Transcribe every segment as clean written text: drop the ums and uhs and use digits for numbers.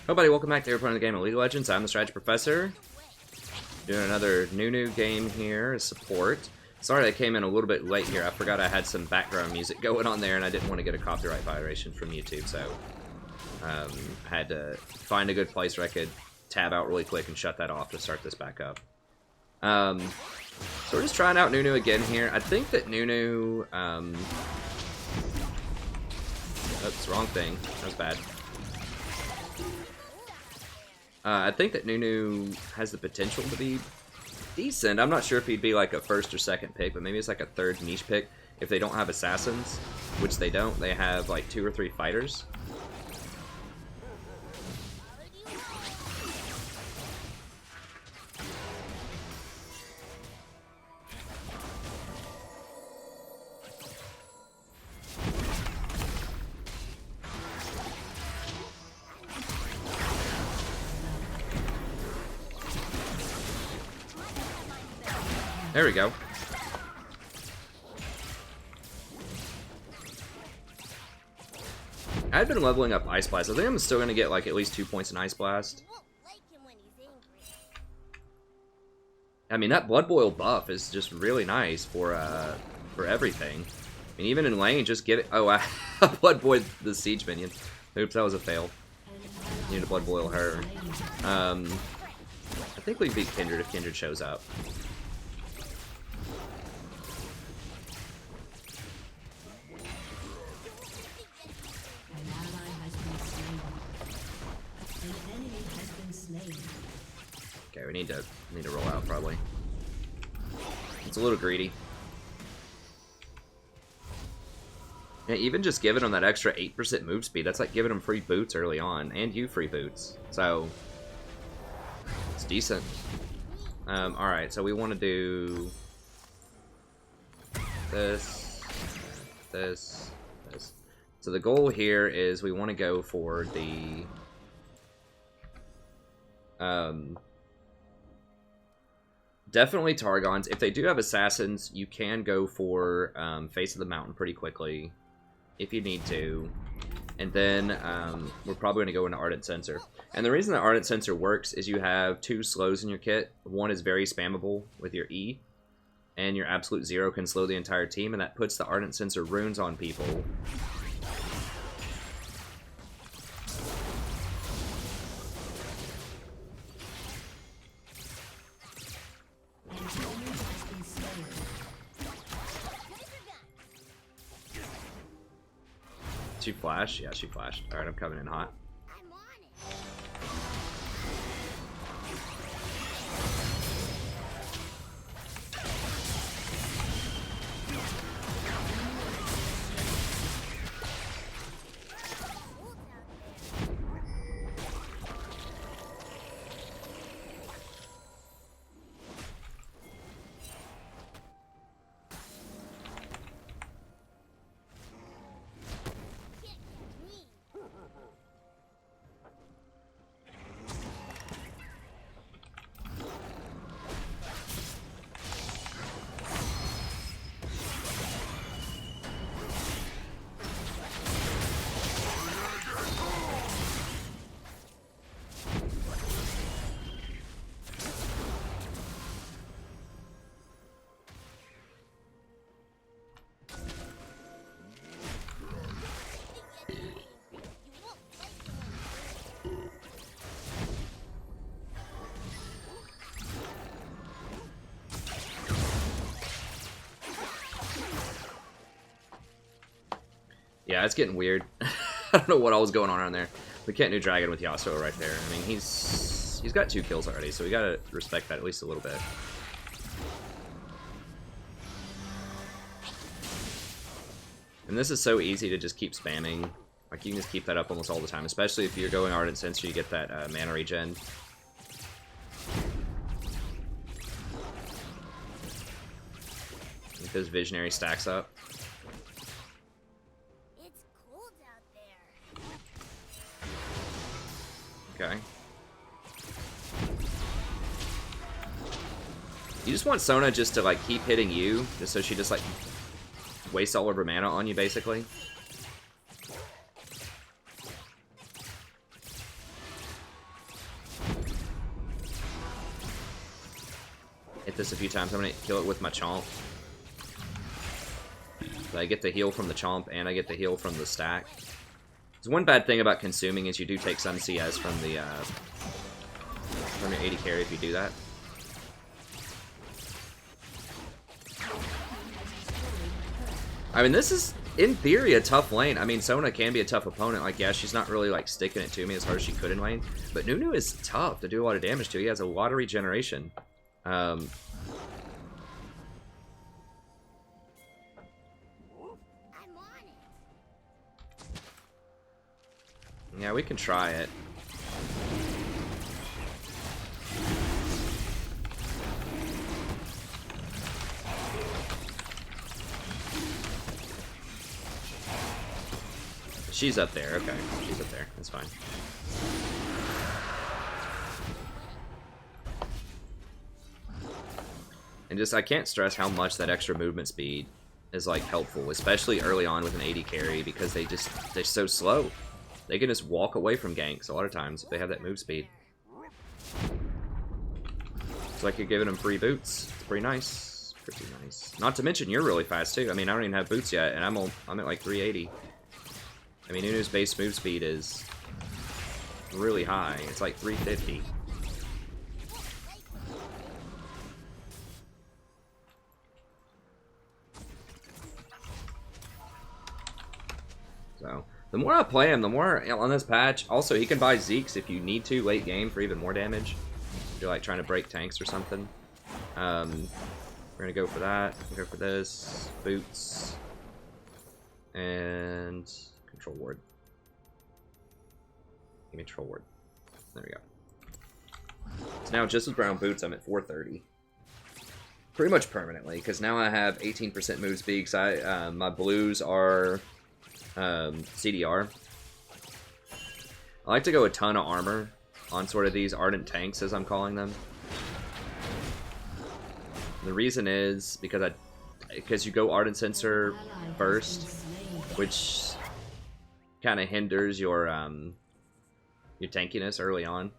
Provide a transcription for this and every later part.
Hello, buddy. Welcome back to Airplane of the Game of League of Legends. I'm the Strategy Professor. Doing another Nunu game here as support. Sorry I came in a little bit late here. I forgot I had some background music going on there, and I didn't want to get a copyright violation from YouTube, so I had to find a good place where I could tab out really quick and shut that off to start this back up. So we're just trying out Nunu again here. I think that Nunu... Oops, wrong thing. That was bad. I think that Nunu has the potential to be decent. I'm not sure if he'd be like a first or second pick, but maybe it's like a third niche pick if they don't have assassins, which they don't. They have like 2 or 3 fighters. There we go. I've been leveling up Ice Blast. I think I'm still going to get like at least 2 points in Ice Blast. I mean, that Blood Boil buff is just really nice for everything. I mean, even in lane, just get it. Oh, I Blood Boiled the Siege minion. Oops, that was a fail. Need to Blood Boil her. I think we beat Kindred if Kindred shows up. Okay, we need to roll out probably. It's a little greedy. Yeah, even just giving them that extra 8% move speed, that's like giving them free boots early on, and you free boots. So it's decent. Alright, so we want to do this. So the goal here is we want to go for the definitely Targons. If they do have assassins, you can go for Face of the Mountain pretty quickly if you need to. And then we're probably going to go into Ardent Sensor. And the reason that Ardent Sensor works is you have 2 slows in your kit. One is very spammable with your E, and your Absolute Zero can slow the entire team, and that puts the Ardent Sensor runes on people. She flashed? Yeah, she flashed. Alright, I'm coming in hot. Yeah, it's getting weird. I don't know what all was going on around there. We can't do Dragon with Yasuo right there. I mean, he's got 2 kills already, so we gotta respect that at least a little bit. And this is so easy to just keep spamming. Like, you can just keep that up almost all the time, especially if you're going Ardent Sensor, you get that mana regen. If those Visionary stacks up. Okay. You just want Sona just to like keep hitting you, just so she just like wastes all of her mana on you, basically. hit this a few times. I'm gonna kill it with my chomp. So I get the heal from the chomp, and I get the heal from the stack. There's one bad thing about consuming is you do take some CS from the from your 80 carry if you do that. I mean, this is, in theory, a tough lane. I mean, Sona can be a tough opponent. Like, yeah, she's not really, like, sticking it to me as hard as she could in lane. But Nunu is tough to do a lot of damage to. He has a lot of regeneration. Yeah, we can try it. She's up there, okay. She's up there, that's fine. And just, I can't stress how much that extra movement speed is, like, helpful, especially early on with an 80 carry, because they're so slow. They can just walk away from ganks a lot of times if they have that move speed. It's like you're giving them free boots. It's pretty nice. Pretty nice. Not to mention, you're really fast, too. I mean, I don't even have boots yet, and I'm at, like, 380. I mean, Nunu's base move speed is really high. It's like 350. So, the more I play him, the more on this patch. Also, he can buy Zeeks if you need to late game for even more damage. If you're like trying to break tanks or something. We're gonna go for that. Go for this. Boots. And control ward. Give me control ward. There we go. So now just with brown boots, I'm at 430. Pretty much permanently, because now I have 18% move speed. Because my blues are CDR. I like to go a ton of armor on sort of these ardent tanks, as I'm calling them. The reason is because you go ardent sensor first, which kind of hinders your tankiness early on.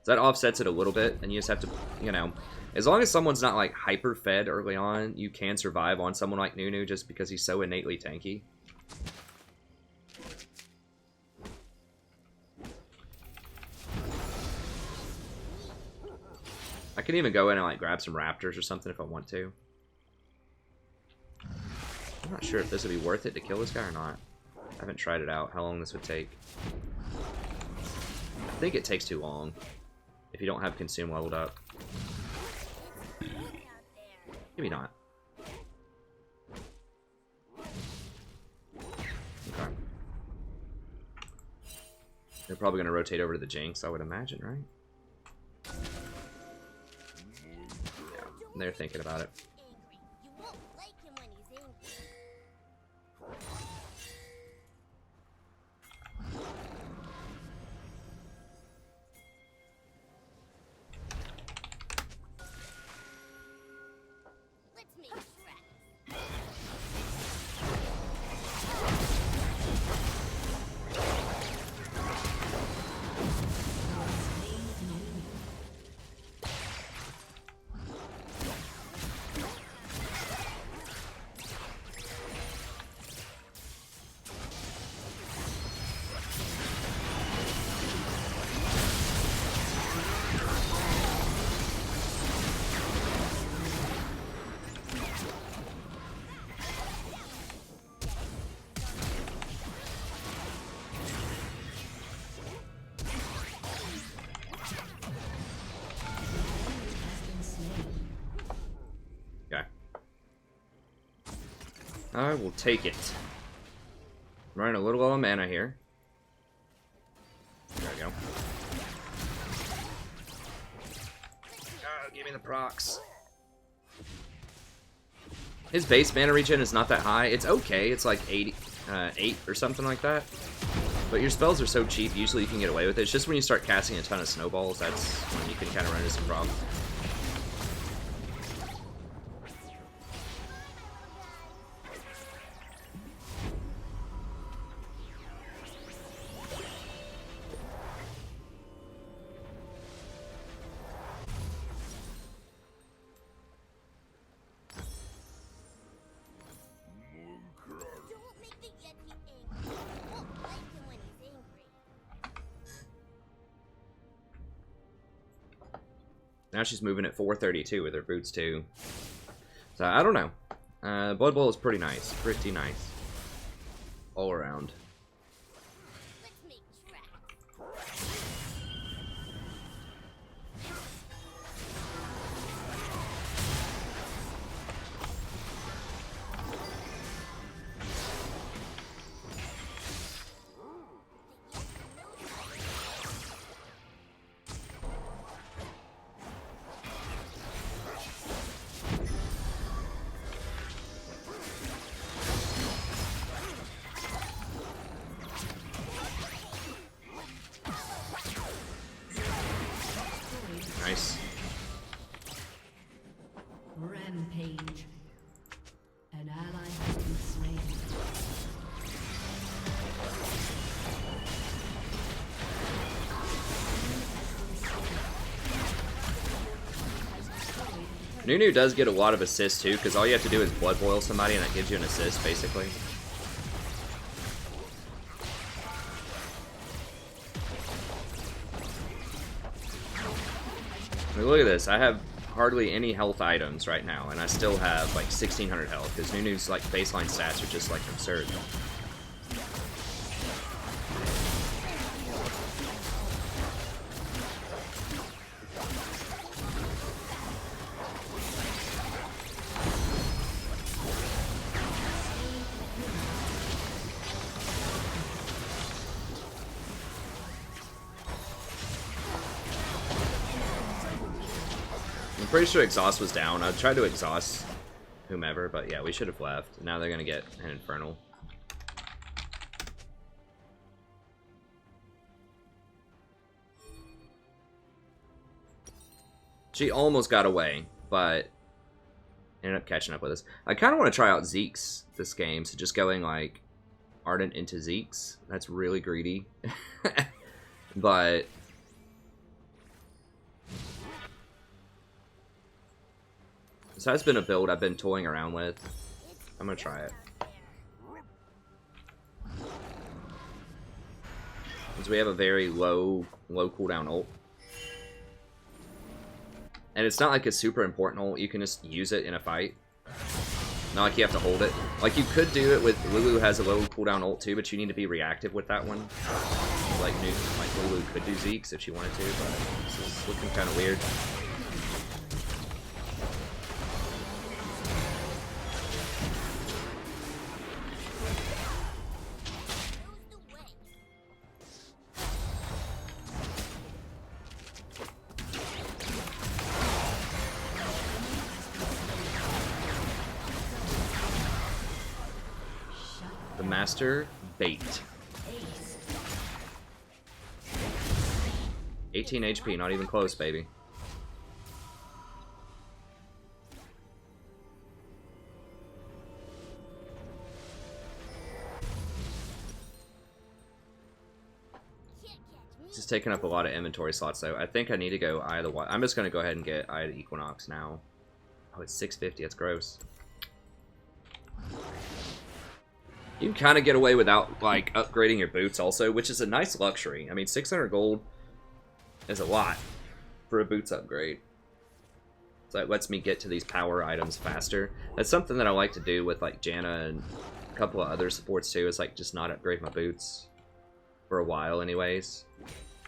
So that offsets it a little bit, and you just have to, you know, as long as someone's not like hyper fed early on, you can survive on someone like Nunu just because he's so innately tanky. I can even go in and like grab some raptors or something if I want to. I'm not sure if this would be worth it to kill this guy or not. I haven't tried it out, how long this would take. I think it takes too long if you don't have consume leveled up. Maybe not. Okay. They're probably going to rotate over to the Jinx, I would imagine, right? Yeah, they're thinking about it. I will take it. I'm running a little low on mana here. There we go. Oh, give me the procs. His base mana regen is not that high. It's okay. It's like 8 or something like that. But your spells are so cheap, usually you can get away with it. It's just when you start casting a ton of snowballs, that's when you can kind of run into some problems. Now she's moving at 432 with her boots too. So I don't know. Blood Bowl is pretty nice. Pretty nice. All around. Nice. Rampage. An ally has been slain. Nunu does get a lot of assists too, because all you have to do is blood boil somebody and that gives you an assist, basically. I mean, look at this. I have hardly any health items right now, and I still have like 1600 health, because Nunu's like baseline stats are just like absurd. I'm pretty sure exhaust was down. I tried to exhaust whomever, but yeah, we should have left. Now they're gonna get an infernal. She almost got away, but ended up catching up with us. I kind of want to try out Zeke's this game, so just going like Ardent into Zeke's. That's really greedy, but. So that's been a build I've been toying around with. I'm gonna try it. Because we have a very low cooldown ult. And it's not like a super important ult, you can just use it in a fight. Not like you have to hold it. Like you could do it with Lulu has a low cooldown ult too, but you need to be reactive with that one. Like Lulu could do Zeke's if she wanted to, but this is looking kind of weird. Master bait. 18 HP, not even close, baby. This is taking up a lot of inventory slots, though. I think I need to go Eye of the Wild. I'm just going to go ahead and get Eye of the Equinox now. Oh, it's 650. That's gross. You can kind of get away without, like, upgrading your boots also, which is a nice luxury. I mean, 600 gold is a lot for a boots upgrade. So it lets me get to these power items faster. That's something that I like to do with, like, Janna and a couple of other supports, too, is, like, just not upgrade my boots for a while anyways.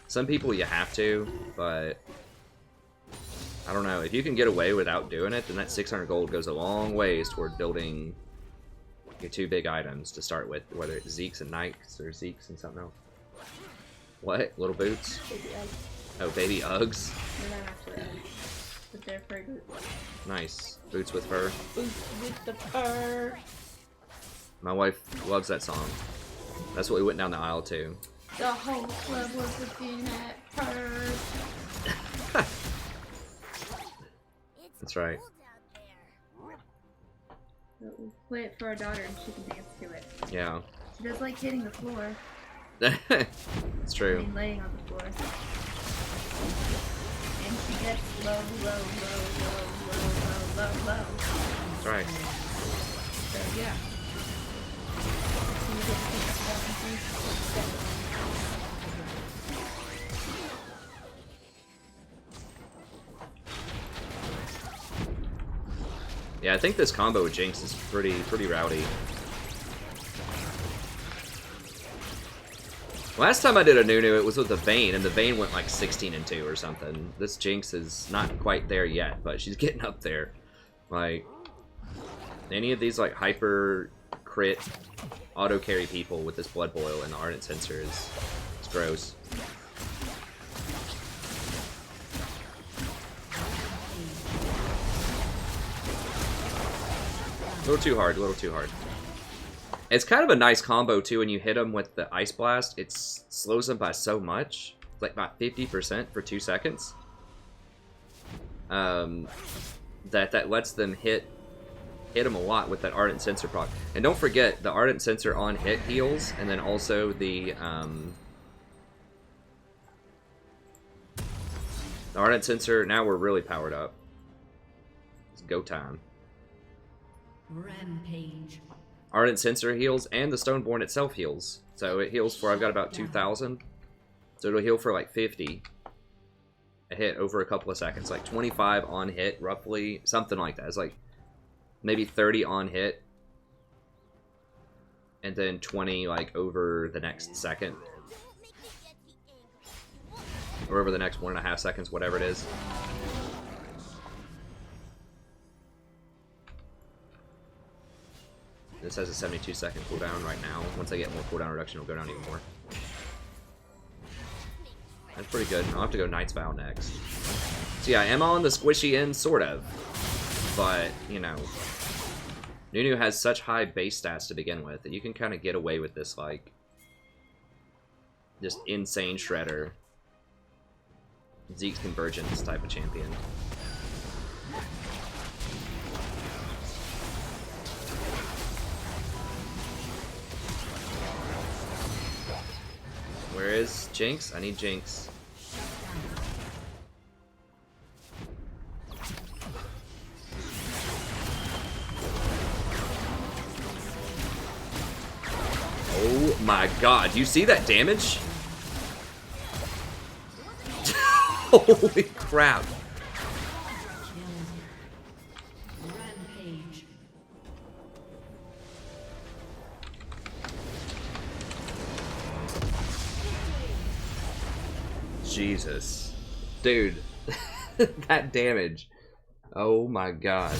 Some people you have to, but I don't know. If you can get away without doing it, then that 600 gold goes a long ways toward building your two big items to start with, whether it's Zeke's and Nikes or Zeke's and something else. What? Little boots? Baby Uggs. Oh, baby Uggs? They're not actually Uggs, but they're fur boots. Nice. Boots with fur. Boots with the fur. My wife loves that song. That's what we went down the aisle to. The whole club was looking at her. That's right. We'll play it for our daughter and she can dance to it. Yeah. She does like hitting the floor. It's true. I mean, laying on the floor. And she gets low, low, low, low, low, low, low, low. That's right. So, yeah. Can you get the picture of that, please? Yeah, I think this combo with Jinx is pretty rowdy. Last time I did a Nunu, it was with the Vayne, and the Vayne went like 16-2 or something. This Jinx is not quite there yet, but she's getting up there. Like, any of these like hyper crit auto carry people with this Blood Boil and the Ardent Censer is gross. A little too hard, a little too hard. It's kind of a nice combo too when you hit them with the Ice Blast. It slows them by so much. It's like about 50% for 2 seconds. That lets them hit them a lot with that Ardent Censer proc. And don't forget, the Ardent Censer on hit heals, and then also the Ardent Censer, now we're really powered up. It's go time. Rampage. Ardent Censer heals, and the Stoneborn itself heals. So it heals for, I've got about 2,000. So it'll heal for like 50 a hit over a couple of seconds. Like 25 on hit, roughly. Something like that. It's like maybe 30 on hit. And then 20 like over the next second. Or over the next 1.5 seconds, whatever it is. This has a 72-second cooldown right now. Once I get more cooldown reduction, it'll go down even more. That's pretty good. I'll have to go Knight's Vow next. So yeah, I am on the squishy end, sort of. But, you know, Nunu has such high base stats to begin with that you can kind of get away with this, like, just insane shredder. Zeke's Convergence type of champion. Where is Jinx? I need Jinx. Oh my god, do you see that damage? Holy crap. Rampage. Jesus. Dude. That damage. Oh my god.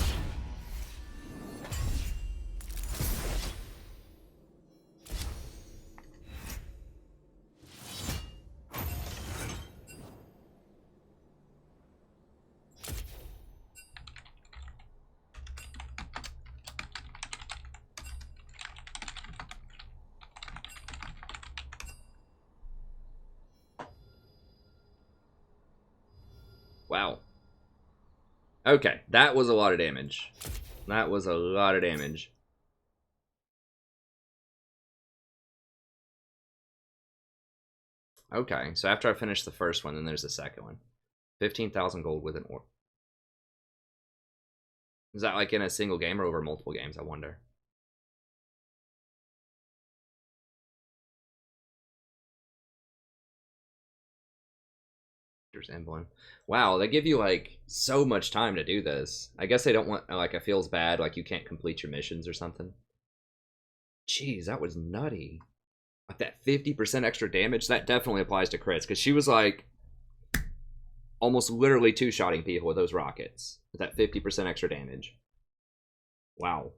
Wow. Okay, that was a lot of damage. That was a lot of damage. Okay, so after I finish the first one, then there's the second one. 15,000 gold with an orb. Is that like in a single game or over multiple games, I wonder? Emblem. Wow, they give you like so much time to do this. I guess they don't want, like, it feels bad, like you can't complete your missions or something. Jeez, that was nutty. Like that 50% extra damage, that definitely applies to crits, because she was like almost literally two-shotting people with those rockets with that 50% extra damage. Wow.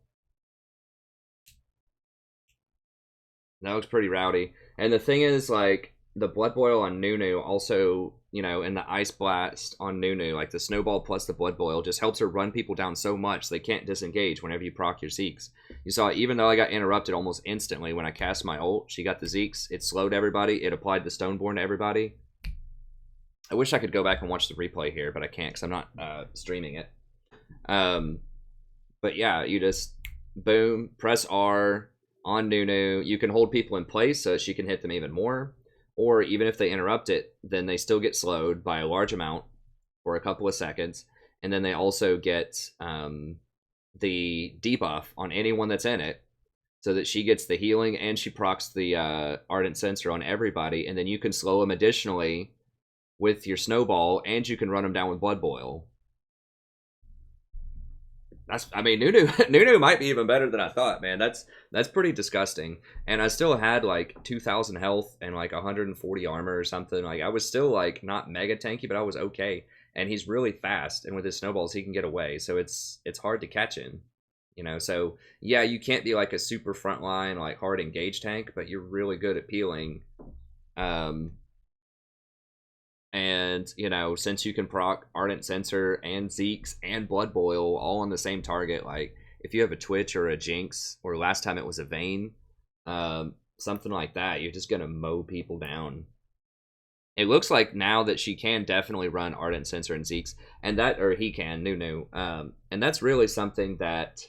That looks pretty rowdy. And the thing is, like, the Blood Boil on Nunu also, you know, and the Ice Blast on Nunu, like the Snowball plus the Blood Boil just helps her run people down so much they can't disengage whenever you proc your Zeeks. You saw, even though I got interrupted almost instantly when I cast my ult, she got the Zeeks, it slowed everybody, it applied the Stoneborn to everybody. I wish I could go back and watch the replay here, but I can't because I'm not streaming it. But yeah, you just, boom, press R on Nunu. You can hold people in place so she can hit them even more. Or even if they interrupt it, then they still get slowed by a large amount for a couple of seconds. And then they also get the debuff on anyone that's in it, so that she gets the healing and she procs the Ardent Censer on everybody. And then you can slow them additionally with your Snowball, and you can run them down with Blood Boil. I mean, Nunu Nunu might be even better than I thought, man. That's pretty disgusting. And I still had like 2,000 health and like 140 armor or something. Like I was still like not mega tanky, but I was okay. And he's really fast, and with his snowballs, he can get away. So it's hard to catch him, you know. So yeah, you can't be like a super frontline like hard engage tank, but you're really good at peeling. And, you know, since you can proc Ardent Sensor and Zeke's and Blood Boil all on the same target, like, if you have a Twitch or a Jinx, or last time it was a Vayne, something like that, you're just going to mow people down. It looks like now that she can definitely run Ardent Sensor and Zeke's, and that, or he can, Nunu, and that's really something that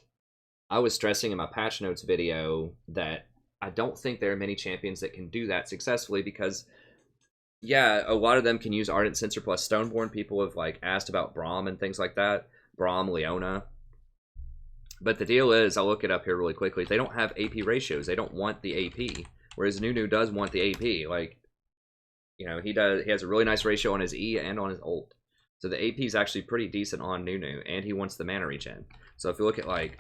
I was stressing in my patch notes video, that I don't think there are many champions that can do that successfully, because yeah, a lot of them can use Ardent Sensor plus Stoneborn. People have like asked about Braum and things like that. Braum, Leona. But the deal is, I'll look it up here really quickly. They don't have AP ratios. They don't want the AP. Whereas Nunu does want the AP. Like, you know, he has a really nice ratio on his E and on his ult. So the AP is actually pretty decent on Nunu, and he wants the mana regen. So if you look at like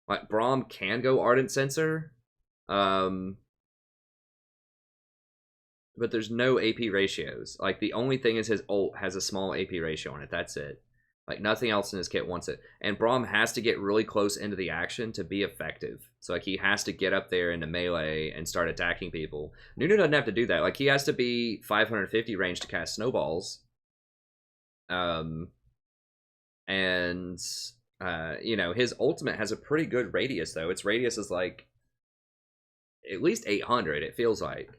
Braum can go Ardent Sensor. But there's no AP ratios. Like, the only thing is his ult has a small AP ratio on it. That's it. Like, nothing else in his kit wants it. And Braum has to get really close into the action to be effective. So, like, he has to get up there into melee and start attacking people. Nunu doesn't have to do that. Like, he has to be 550 range to cast snowballs. You know, his ultimate has a pretty good radius, though. Its radius is, like, at least 800, it feels like.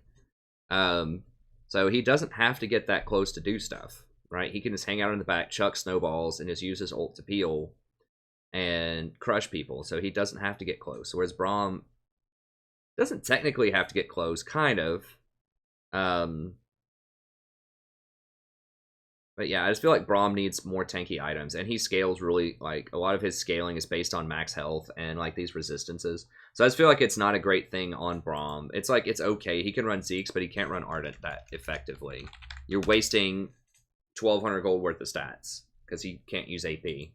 So he doesn't have to get that close to do stuff, right? He can just hang out in the back, chuck snowballs, and just use his ult to peel and crush people. So he doesn't have to get close. Whereas Braum doesn't technically have to get close, kind of. But yeah, I just feel like Braum needs more tanky items, and he scales really, like, a lot of his scaling is based on max health and, like, these resistances. So I just feel like it's not a great thing on Braum. It's like, it's okay. He can run Zeke's, but he can't run Ardent that effectively. You're wasting 1,200 gold worth of stats, because he can't use AP.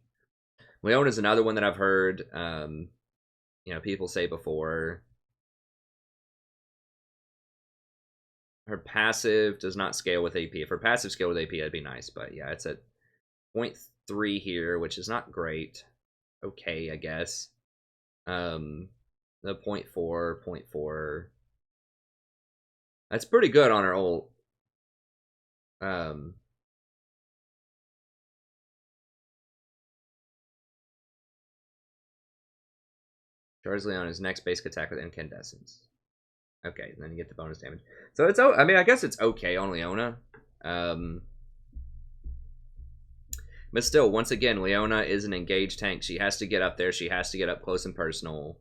Leona's another one that I've heard, you know, people say before. Her passive does not scale with AP. If her passive scaled with AP, that'd be nice. But yeah, it's at 0.3 here, which is not great. Okay, I guess. The 0.4. That's pretty good on her ult. Charge Leona's next basic attack with incandescence. Okay, and then you get the bonus damage. So it's, I mean, I guess it's okay on Leona. But still, once again, Leona is an engaged tank. She has to get up there. She has to get up close and personal.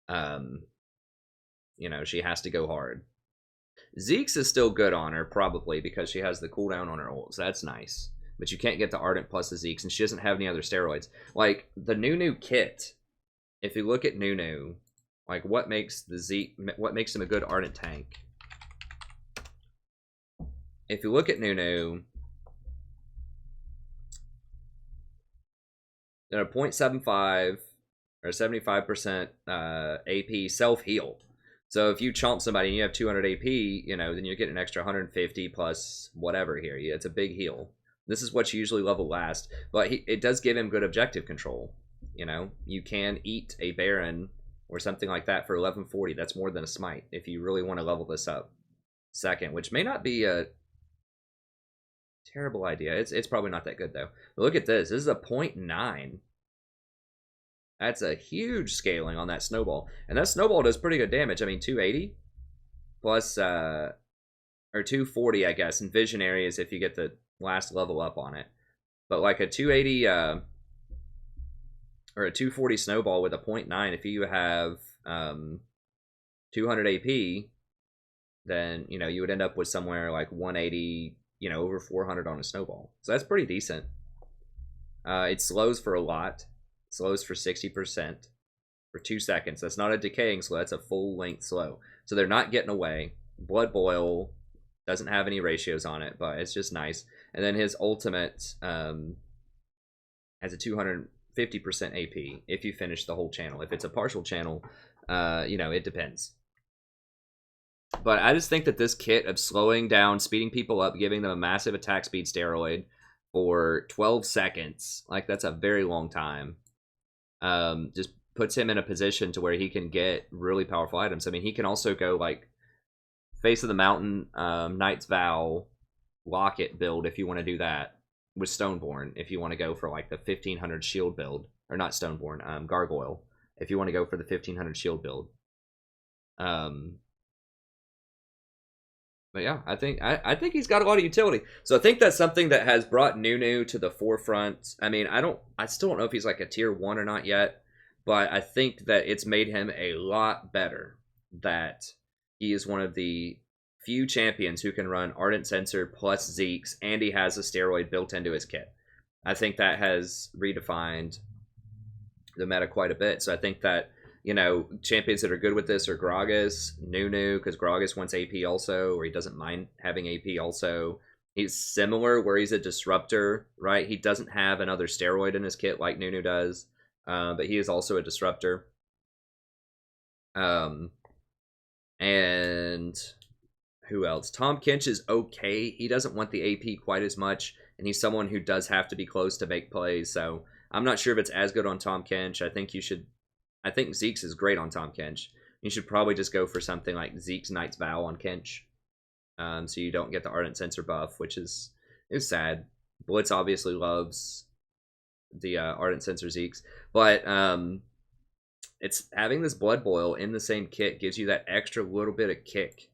You know, she has to go hard. Zeke's is still good on her, probably, because she has the cooldown on her ult. So that's nice. But you can't get the Ardent plus the Zeke's, and she doesn't have any other steroids. Like, the Nunu kit, if you look at Nunu, like, what makes the Zeke, what makes him a good Ardent tank? If you look at Nunu, they're a 0.75 or 75% AP self-heal. So if you chomp somebody and you have 200 AP, you know, then you're getting an extra 150 plus whatever here. It's a big heal. This is what you usually level last, but it does give him good objective control. You know, you can eat a Baron or something like that for 1140. That's more than a smite if you really want to level this up second, which may not be a terrible idea. It's probably not that good, though. But look at this. This is a 0.9. That's a huge scaling on that snowball. And that snowball does pretty good damage. I mean, 280 plus, or 240, I guess, in vision areas if you get the last level up on it. But like a 280, or a 240 snowball with a 0.9, if you have 200 AP, then, you know, you would end up with somewhere like 180, you know, over 400 on a snowball. So that's pretty decent. It slows for a lot. It slows for 60% for 2 seconds. That's not a decaying slow. That's a full-length slow. So they're not getting away. Blood Boil doesn't have any ratios on it, but it's just nice. And then his ultimate, has a 250% AP if you finish the whole channel. If it's a partial channel, you know, it depends. But I just think that this kit of slowing down, speeding people up, giving them a massive attack speed steroid for 12 seconds, like that's a very long time, just puts him in a position to where he can get really powerful items. I mean, he can also go like Face of the Mountain, Knight's Vow, Locket build if you want to do that with Stoneborn. If you want to go for like the 1500 shield build, or not Stoneborn, Gargoyle. If you want to go for the 1500 shield build. But yeah, I think he's got a lot of utility. So I think that's something that has brought Nunu to the forefront. I mean, I still don't know if he's like a tier 1 or not yet, but I think that it's made him a lot better. That he is one of the few champions who can run Ardent Censer plus Zeke's, and he has a steroid built into his kit. I think that has redefined the meta quite a bit. So I think that, you know, champions that are good with this are Gragas, Nunu, because Gragas wants AP also, or he doesn't mind having AP also. He's similar where he's a disruptor, right? He doesn't have another steroid in his kit like Nunu does, but he is also a disruptor. And who else? Tahm Kench is okay. He doesn't want the AP quite as much, and he's someone who does have to be close to make plays, so I'm not sure if it's as good on Tahm Kench. I think Zeke's is great on Tahm Kench. You should probably just go for something like Zeke's Knight's Vow on Kench, so you don't get the Ardent Censer buff, which is sad. Blitz obviously loves the Ardent Censer Zeke's, but it's having this Blood Boil in the same kit gives you that extra little bit of kick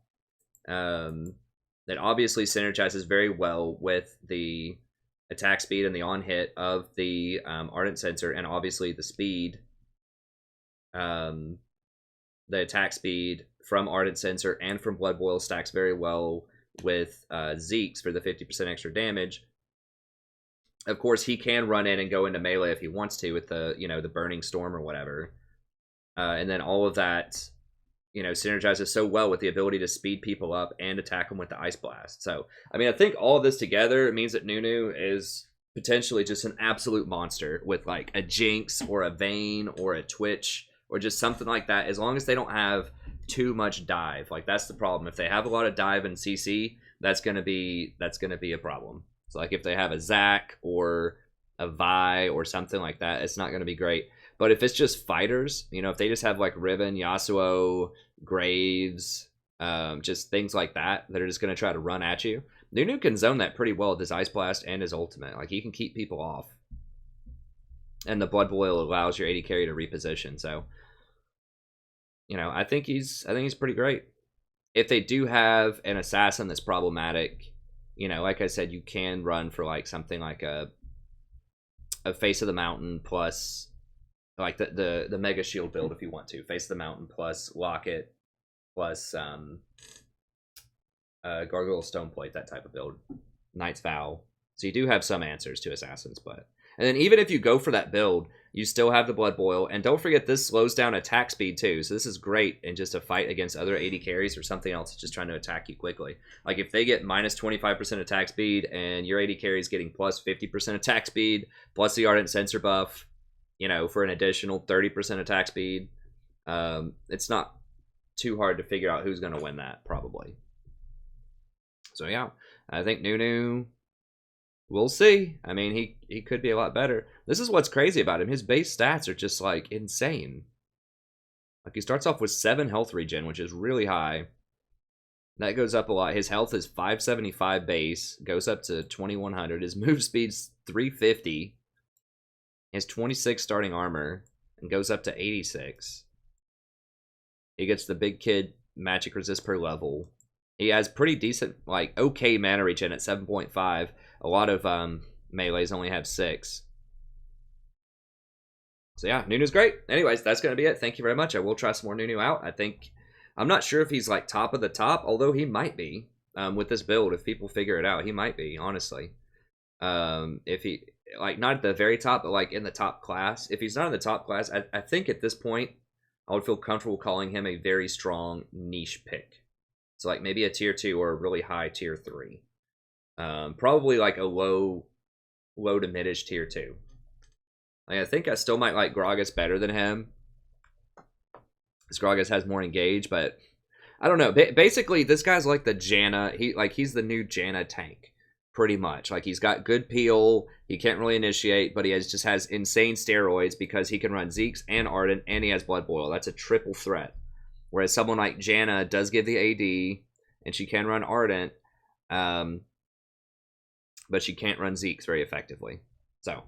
that obviously synergizes very well with the attack speed and the on hit of the Ardent Censer, and obviously the speed. The attack speed from Ardent Censer and from Blood Boil stacks very well with Zeke's for the 50% extra damage. Of course, he can run in and go into melee if he wants to with the, you know, the Burning Storm or whatever. And then all of that, you know, synergizes so well with the ability to speed people up and attack them with the Ice Blast. So, I mean, I think all of this together means that Nunu is potentially just an absolute monster with like a Jinx or a Vayne or a Twitch or just something like that, as long as they don't have too much dive. Like, that's the problem. If they have a lot of dive and CC, that's gonna be a problem. So like if they have a Zac or a Vi or something like that, it's not gonna be great. But if it's just fighters, you know, if they just have like Riven, Yasuo, Graves, just things like that that are just gonna try to run at you, Nunu can zone that pretty well with his Ice Blast and his ultimate. Like, he can keep people off. And the Blood Boil allows your AD carry to reposition, so, you know, I think he's pretty great. If they do have an assassin that's problematic, you know, like I said, you can run for like something like a Face of the Mountain plus like the Mega Shield build if you want to. Face of the Mountain plus Locket plus Gargoyle Stoneplate, that type of build. Knight's Vow. So you do have some answers to assassins, but... And then even if you go for that build, you still have the Blood Boil. And don't forget, this slows down attack speed too. So this is great in just a fight against other AD carries or something else that's just trying to attack you quickly. Like if they get minus 25% attack speed and your AD carry is getting plus 50% attack speed, plus the Ardent Censer buff, you know, for an additional 30% attack speed, it's not too hard to figure out who's going to win that, probably. So yeah, I think Nunu... We'll see. I mean, he could be a lot better. This is what's crazy about him. His base stats are just, like, insane. Like, he starts off with 7 health regen, which is really high. That goes up a lot. His health is 575 base. Goes up to 2100. His move speed's 350. He has 26 starting armor. And goes up to 86. He gets the big kid magic resist per level. He has pretty decent, like, okay mana regen at 7.5. A lot of melees only have 6. So yeah, Nunu's great. Anyways, that's going to be it. Thank you very much. I will try some more Nunu out. I'm not sure if he's like top of the top, although he might be with this build. If people figure it out, he might be, honestly. If he, like, not at the very top, but like in the top class. If he's not in the top class, I think at this point, I would feel comfortable calling him a very strong niche pick. So like maybe a tier 2 or a really high tier 3. Probably like a low to midish tier 2. Like, I think I still might like Gragas better than him. Because Gragas has more engage, but I don't know. Basically, this guy's like the Janna. He's the new Janna tank, pretty much. Like, he's got good peel. He can't really initiate, but he just has insane steroids because he can run Zeke's and Ardent, and he has Blood Boil. That's a triple threat. Whereas someone like Janna does give the AD, and she can run Ardent, but she can't run Zeke's very effectively. So,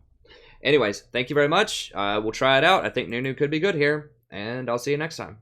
anyways, thank you very much. We'll try it out. I think Nunu could be good here, and I'll see you next time.